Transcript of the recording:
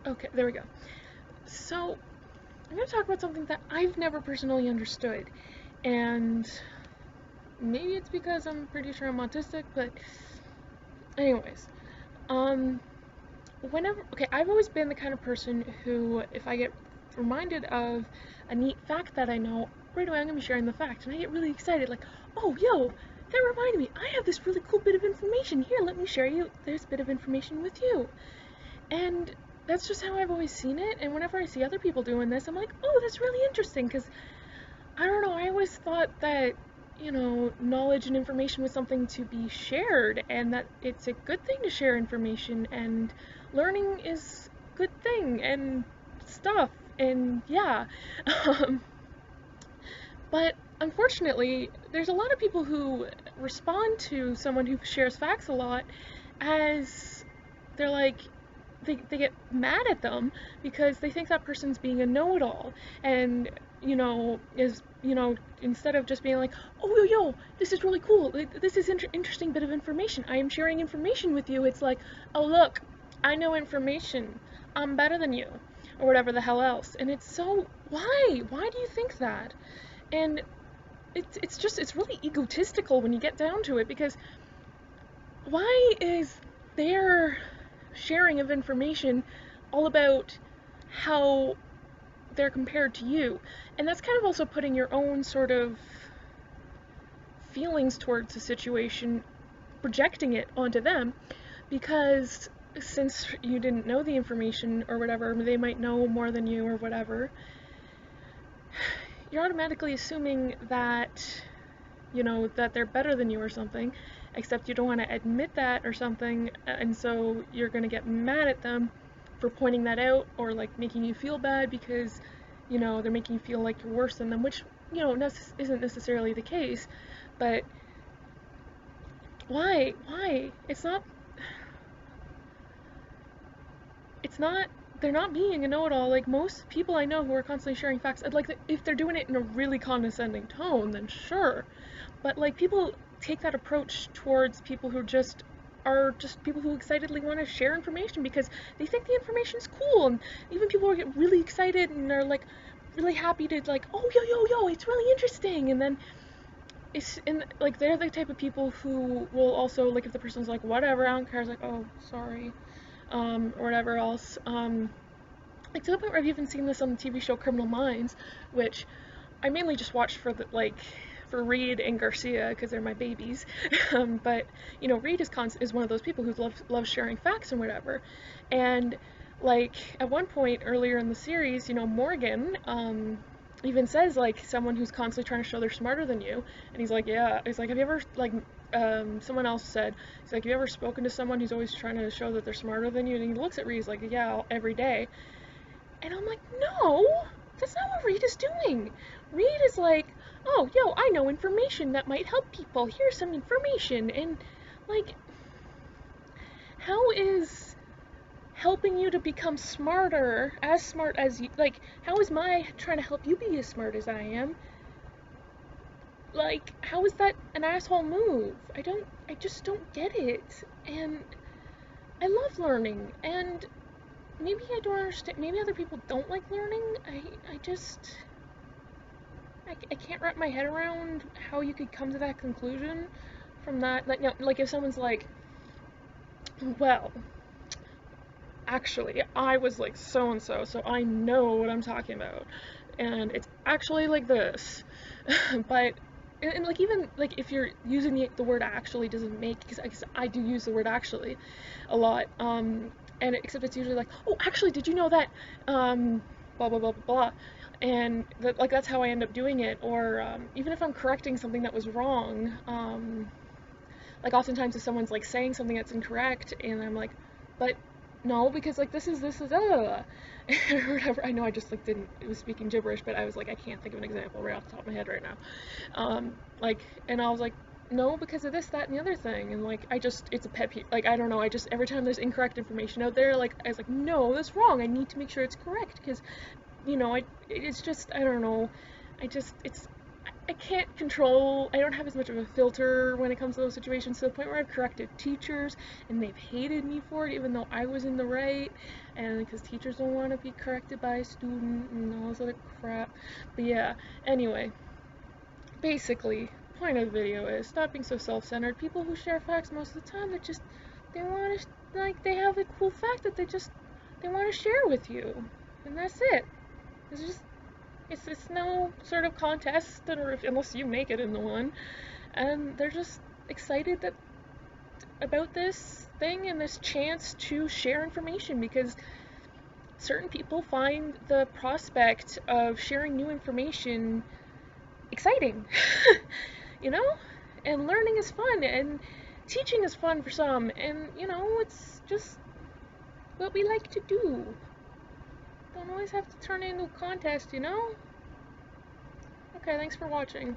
Okay, there we go. So, I'm going to talk about something that I've never personally understood. And maybe it's because I'm pretty sure I'm autistic, but anyways. Um, okay, I've always been the kind of person who, if I get reminded of a neat fact that I know, right away I'm going to be sharing the fact. And I get really excited, like, oh, yo, that reminded me, I have this really cool bit of information. Here, let me share you this bit of information with you. And that's just how I've always seen it, and whenever I see other people doing this, I'm like, oh, that's really interesting, because, I don't know, I always thought that, knowledge and information was something to be shared, and that it's a good thing to share information, and learning is a good thing, and stuff, and yeah. Um, but unfortunately, there's a lot of people who respond to someone who shares facts a lot as they're like, they get mad at them because they think that person's being a know-it-all, and instead of just being like, oh, yo, this is really cool, this is interesting bit of information, I am sharing information with you, it's like, oh, look, I know information, I'm better than you, or whatever the hell else. And it's so, why do you think that? And it's really egotistical when you get down to it, because why is their sharing of information all about how they're compared to you? And that's kind of also putting your own sort of feelings towards the situation, projecting it onto them, because since you didn't know the information or whatever, they might know more than you or whatever, you're automatically assuming that, that they're better than you or something, except you don't want to admit that or something, and so you're going to get mad at them for pointing that out, or like making you feel bad because, they're making you feel like you're worse than them, which, isn't necessarily the case, but why? It's not, they're not being a know-it-all. Like, most people I know who are constantly sharing facts, I'd like, if they're doing it in a really condescending tone, then sure. But, like, people take that approach towards people who are just people who excitedly want to share information because they think the information's cool, and even people get really excited and are, like, really happy to, like, oh, yo, it's really interesting, and then like, they're the type of people who will also, like, if the person's like, whatever, I don't care, it's like, oh, sorry, or whatever else. Like, to the point where I've even seen this on the TV show Criminal Minds, which I mainly just watched for for Reed and Garcia because they're my babies. But Reed is one of those people who loves sharing facts and whatever. And like, at one point earlier in the series, Morgan even says, like, someone who's constantly trying to show they're smarter than you, and he's like, yeah, he's like, have you ever, like, someone else said, he's like, have you ever spoken to someone who's always trying to show that they're smarter than you? And he looks at Reed, he's like, yeah, every day. And I'm like, no, that's not what Reed is doing. Reed is like, oh, yo, I know information that might help people, here's some information. And, like, how is helping you to become smarter, as smart as you, like, how is my trying to help you be as smart as I am, like, how is that an asshole move? I just don't get it. And I love learning, and maybe I don't understand, maybe other people don't like learning. I can't wrap my head around how you could come to that conclusion from that. Like, no, like, if someone's like, well, actually, I was like so-and-so, so I know what I'm talking about, and it's actually like this. But, and like, even, like, if you're using the word actually doesn't make, because I do use the word actually a lot, and except it's usually like, oh, actually, did you know that, blah, blah, blah, blah, blah, and like, that's how I end up doing it. Or even if I'm correcting something that was wrong, like, oftentimes if someone's like saying something that's incorrect, and I'm like, but no, because, like, this is or whatever. I know I just, like, it was speaking gibberish, but I was like, I can't think of an example right off the top of my head right now. Like, and I was like, no, because of this, that, and the other thing, and, like, it's a pet peeve, like, I don't know, every time there's incorrect information out there, like, I was like, no, that's wrong, I need to make sure it's correct, because, it's just, I don't know, I can't control, I don't have as much of a filter when it comes to those situations, to the point where I've corrected teachers and they've hated me for it, even though I was in the right, and because teachers don't want to be corrected by a student and all this other crap. But yeah, anyway, basically, point of the video is stop being so self-centered. People who share facts most of the time, they want to, like, they have a cool fact that they want to share with you, and that's it. It's just, it's no sort of contest, or unless you make it into one, and they're just excited about this thing and this chance to share information, because certain people find the prospect of sharing new information exciting. you know? And learning is fun, and teaching is fun for some, and it's just what we like to do. Don't always have to turn it into a contest, Okay, thanks for watching.